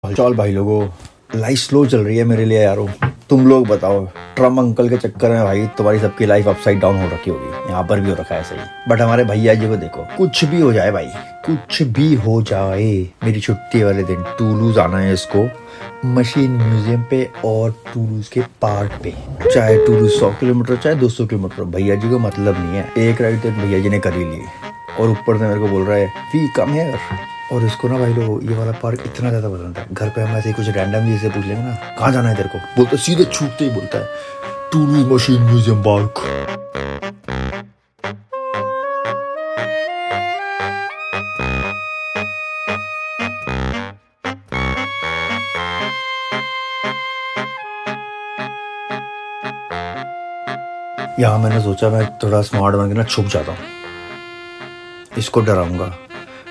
चल भाई लोगों, लाइफ स्लो चल रही है मेरे लिए यारो। तुम लोग बताओ, ट्रम्प अंकल के चक्कर में भाई तुम्हारी सबकी लाइफ अपसाइड डाउन हो रखी होगी। यहाँ पर भी हो रखा है ऐसे ही। बट हमारे भैया जी को देखो, कुछ भी हो जाए भाई, कुछ भी हो जाए, मेरी छुट्टी वाले दिन टूलूज आना है इसको, मशीन म्यूजियम पे और टूलूज के पार्क पे। चाहे टूलूज 100 किलोमीटर चाहे 200 किलोमीटर, भैया जी को मतलब नहीं है। एक राइड तक भैया जी ने कर ही ली और ऊपर से मेरे को बोल रहा है वी कम हियर। और इसको ना भाई लोग ये वाला पार्क इतना ज्यादा पसंद है। घर पे हम ऐसे कुछ रैंडमली से पूछ लेंगे ना कहाँ जाना है तेरे को, बोलता सीधे छूटते ही बोलता है टूलूज मशीन म्यूजियम पार्क। यहाँ मैंने सोचा मैं थोड़ा स्मार्ट बन के ना छुप जाता हूँ, इसको डराऊंगा।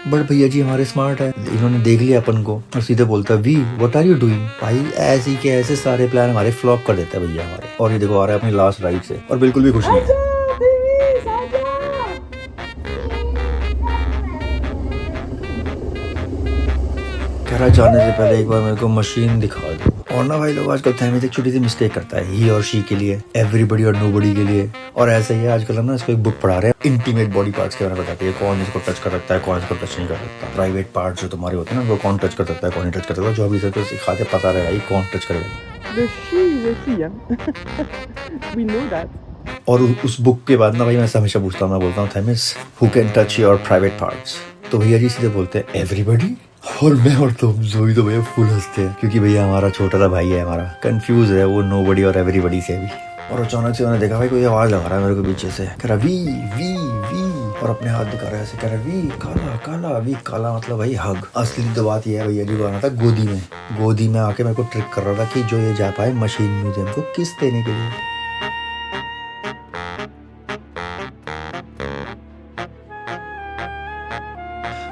बट भैया जी हमारे स्मार्ट है, इन्होंने देख लिया अपन को और सीधे बोलता है we what are you doing. भाई ऐसे ही के ऐसे सारे प्लान हमारे फ्लॉप कर देता है भैया हमारे। और ये देखो आ रहा है अपनी लास्ट राइड से और बिल्कुल भी खुश नहीं है। कह रहा जाने से पहले एक बार मेरे को मशीन दिखा दो। और ना भाई लोग आजकल थैमिस एक छोटी सी मिस्टेक करता है, ही और शी के लिए, एवरीबडी और नोबडी के लिए। और ऐसा ही है आजकल हम ना इसको एक बुक पढ़ा रहे हैं, इंटीमेट बॉडी पार्ट्स के बारे में बताती है, कौन इसको टच कर सकता है, कौन इसको टच नहीं कर सकता। प्राइवेट पार्ट्स जो तुम्हारे होते हैं ना, वो कौन टच कर सकता है, कौन नहीं टच कर सकता। जो अभी से तो सिखाते पता रहे भाई कौन टच करेगा। The she is a she, yeah. We know that. और उस बुक के बाद ना भाई मैं हमेशा पूछता हूँ, मैं बोलता हूँ थैमिस who can touch your private parts. तो भैया जी सीधे बोलते हैं एवरीबडी। और मैं और तुम जोई तो भैया फुल हंसते हैं, क्योंकि भैया हमारा छोटा सा भाई है, हमारा कंफ्यूज है वो नोबडी और एवरीबडी से भी। और अचानक से उन्होंने देखा भाई कोई आवाज लगा रहा है मेरे को पीछे से, कह रहा वी वी वी, और अपने हाथ दिखा रहा है ऐसे, कह रहा वी काला काला, वी काला मतलब भाई हग। असली तो बात ये है भैया जी को आना था गोदी में, गोदी में आके मेरे को ट्रिक कर रहा था कि जो ये जा पाए मशीन म्यूजियम को किस देने के लिए।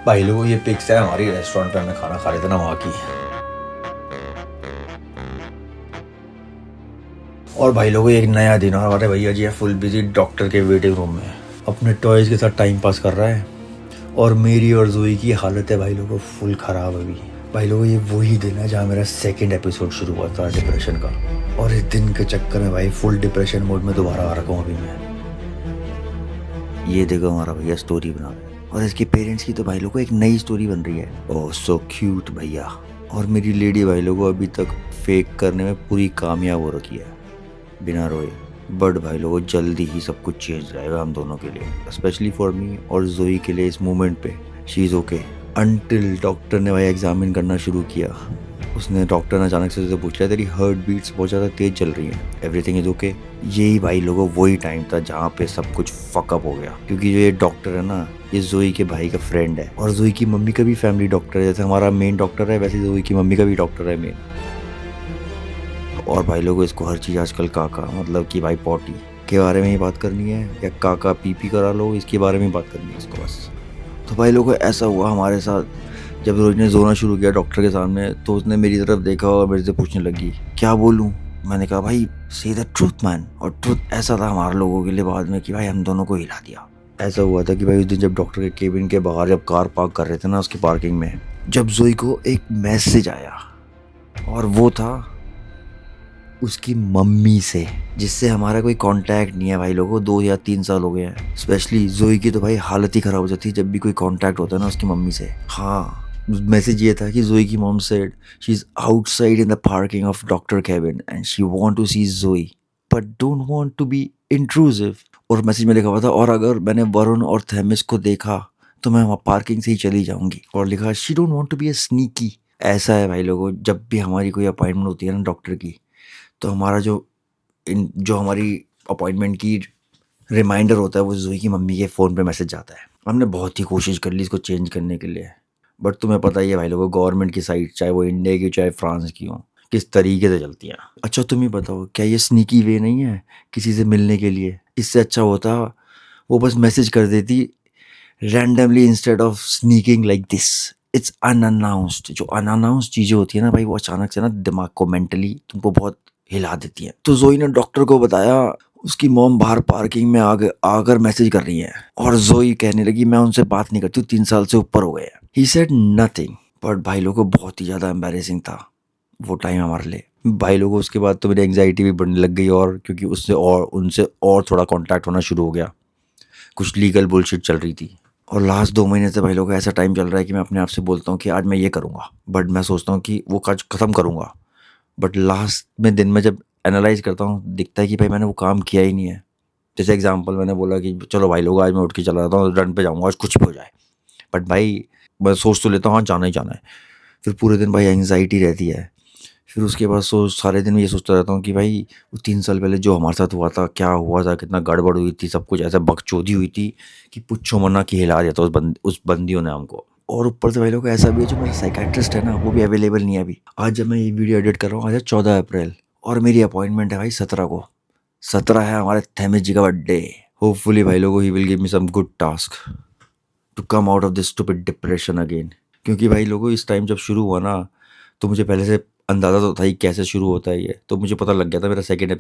भाई लोगों ये पिक्स है हमारी रेस्टोरेंट पे हमने खाना खा रहे थे ना वहाँ की। और भाई लोगों एक नया दिन और हमारे भैया जी है फुल बिजी डॉक्टर के वेटिंग रूम में, अपने टॉयज के साथ टाइम पास कर रहा है। और मेरी और जोई की हालत है भाई लोगों फुल खराब अभी। भाई लोगों ये वही दिन है जहाँ मेरा सेकंड एपिसोड शुरू हुआ था डिप्रेशन का, और इस दिन के चक्कर में भाई फुल डिप्रेशन मोड में दोबारा आ रखा हूँ अभी मैं। ये देखो हमारा भैया स्टोरी बना रहा है, और इसके पेरेंट्स की तो भाई लोगों एक नई स्टोरी बन रही है। ओह सो क्यूट भैया। और मेरी लेडी भाई लोगों अभी तक फेक करने में पूरी कामयाब हो रखी है बिना रोए। बट भाई लोगों जल्दी ही सब कुछ चेंज रहेगा हम दोनों के लिए, स्पेशली फॉर मी और जोई के लिए। इस मोमेंट पे she is okay until doctor ने भाई एग्जामिन करना शुरू किया। उसने डॉक्टर ने अचानक से पूछ लिया तेरी हार्ट बीट्स बहुत ज़्यादा तेज चल रही हैं, एवरीथिंग इज ओके। यही भाई लोगों वही टाइम था जहाँ पे सब कुछ फकअप हो गया, क्योंकि जो ये डॉक्टर है ना ये जोई के भाई का फ्रेंड है, और जोई की मम्मी का भी फैमिली डॉक्टर है। जैसे हमारा मेन डॉक्टर है वैसे जोई की मम्मी का भी डॉक्टर है मेन। और भाई लोगों इसको हर चीज़ आजकल काका मतलब कि भाई पॉटी के बारे में ही बात करनी है, या काका पीपी करा लो इसके बारे में बात करनी है इसको बस। तो भाई लोगों ऐसा हुआ हमारे साथ, जब रोज ने जोना शुरू किया डॉक्टर के सामने तो उसने मेरी तरफ देखा और मेरे से पूछने लगी क्या बोलूं। मैंने कहा भाई से द ट्रूथ मैन। और ट्रूथ ऐसा था हमारे लोगों के लिए बाद में कि भाई हम दोनों को हिला दिया। ऐसा हुआ था कि भाई उस दिन जब डॉक्टर के केबिन के बाहर जब कार पार्क कर रहे थे ना उसकी पार्किंग में, जब जोई को एक मैसेज आया, और वो था उसकी मम्मी से, जिससे हमारा कोई कांटेक्ट नहीं है भाई लोगों 2 या 3 साल हो गए हैं। स्पेशली जोई की तो भाई हालत ही खराब हो जाती है जब भी कोई कांटेक्ट होता है ना उसकी मम्मी से। हाँ मैसेज ये था कि जोई की mom said she is outside in the parking of doctor cabin and she want to see Joey but don't want to be intrusive. और मैसेज में लिखा हुआ था और अगर मैंने वरुण और थैमिस को देखा तो मैं वहाँ पार्किंग से ही चली जाऊंगी। और लिखा she don't want to be a sneaky. ऐसा है भाई लोगों जब भी हमारी कोई अपॉइंटमेंट होती है ना डॉक्टर की, तो हमारा जो हमारी अपॉइंटमेंट की रिमाइंडर होता है वो जोई की मम्मी के फ़ोन पे मैसेज जाता है। हमने बहुत ही कोशिश कर ली इसको चेंज करने के लिए, बट तुम्हें पता ही है भाई लोगों गवर्नमेंट की साइट चाहे वो इंडिया की चाहे फ्रांस की हो किस तरीके से चलती हैं। अच्छा तुम ही बताओ क्या ये स्नीकी वे नहीं है किसी से मिलने के लिए? इससे अच्छा होता वो बस मैसेज कर देती randomly instead of sneaking like this. It's unannounced. जो अनअनाउंस्ड चीज़ें होती है ना भाई वो अचानक से ना दिमाग को मेंटली तुमको बहुत हिला देती है। तो जोई ने डॉक्टर को बताया उसकी मॉम बाहर पार्किंग में आकर मैसेज कर रही है, और जोई कहने लगी मैं उनसे बात नहीं करती 3 साल से ऊपर हो गए हैं। ही सेड नथिंग बट भाई लोगों को बहुत ही ज़्यादा एम्बैरेसिंग था वो टाइम हमारे लिए। भाई लोगों उसके बाद तो मेरी एंग्जाइटी भी बढ़ने लग गई, और क्योंकि उससे और उनसे और थोड़ा कांटेक्ट होना शुरू हो गया, कुछ लीगल बुलशिट चल रही थी। और लास्ट 2 महीने से भाई लोग ऐसा टाइम चल रहा है कि मैं अपने आप से बोलता हूँ कि आज मैं ये करूँगा, बट मैं सोचता हूँ कि वो काज ख़त्म करूँगा, बट लास्ट में दिन में जब एनालाइज करता हूँ दिखता है कि भाई मैंने वो काम किया ही नहीं है। जैसे एग्जांपल मैंने बोला कि चलो भाई लोग आज मैं उठ के चला जाता हूँ, रन पे जाऊँगा, आज कुछ भी हो जाए, बट भाई मैं सोच तो लेता हूँ हाँ जाना ही जाना है। फिर पूरे दिन भाई एंग्जाइटी रहती है। फिर उसके बाद सारे दिन मैं ये सोचता रहता हूँ कि भाई वो 3 साल पहले जो हमारे साथ हुआ था, क्या हुआ था, कितना गड़बड़ हुई थी, सब कुछ ऐसा बकचोदी हुई थी कि पुच्छो मन्ना कि हिला दिया था उस बंदियों ने हमको। और ऊपर से भाई लोग ऐसा भी है, जो मेरा साइकेट्रिस्ट है ना वो भी अवेलेबल नहीं है अभी। आज जब मैं ये वीडियो एडिट कर रहा हूँ, आज है 14 अप्रैल, और मेरी अपॉइंटमेंट है भाई 17 को। 17 है हमारे थेमिस जी का बर्थडे। होपफुली भाई लोगों he will give me some good task to come out of this stupid depression again. क्योंकि भाई लोगों इस टाइम जब शुरू हुआ ना, तो मुझे पहले से अंदाज़ा तो था ही कैसे शुरू होता है ये, तो मुझे पता लग गया था मेरा सेकंड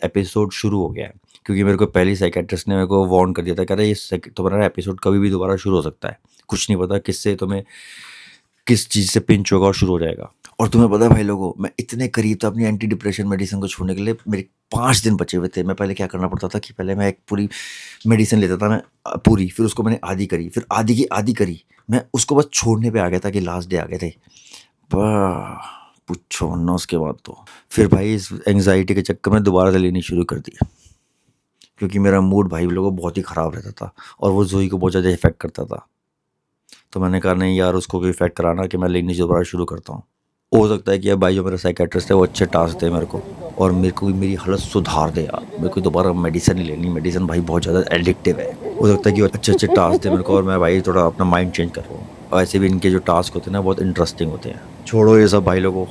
एपिसोड शुरू हो गया है। क्योंकि मेरे को पहले ही साइकेट्रिस्ट ने मेरे को वार्न कर दिया था, कह रहा है ये तुम्हारा एपिसोड कभी भी दोबारा शुरू हो सकता है, कुछ नहीं पता किससे तुम्हें किस चीज़ से पिंच होगा और शुरू हो जाएगा। और तुम्हें पता है भाई लोगों, मैं इतने करीब था अपनी एंटी डिप्रेशन मेडिसिन को छोड़ने के लिए, मेरे 5 दिन बचे हुए थे। मैं पहले क्या करना पड़ता था कि पहले मैं एक पूरी मेडिसिन लेता था मैं, पूरी, फिर उसको मैंने आधी करी, फिर आधी की आधी करी, मैं उसको बस छोड़ने पे आ गया था कि लास्ट डे आ गए थे। वाह पूछो ना, उसके बाद तो फिर भाई इस एंग्जाइटी के चक्कर में दोबारा से लेनी शुरू कर दी, क्योंकि मेरा मूड भाई लोगों बहुत ही ख़राब रहता था और वो जोई को बहुत ज़्यादा इफेक्ट करता था। तो मैंने कहा नहीं यार, उसको कोई इफेक्ट कराना कि मैं लेनी दोबारा शुरू करता हूँ। हो सकता है कि अब भाई जो मेरा साइकेट्रिस्ट है वो अच्छे टास्क दे मेरे को, और मेरे को भी मेरी हालत सुधार दे यार। मेरे को दोबारा मेडिसिन नहीं लेनी, मेडिसिन भाई बहुत ज़्यादा एडिक्टिव है। हो सकता है कि वो अच्छे अच्छे टास्क दे मेरे को और मैं भाई थोड़ा अपना माइंड चेंज कर रहा हूँ। और ऐसे भी इनके जो टास्क होते हैं ना बहुत इंटरेस्टिंग होते हैं। छोड़ो ये सब भाई लोगों।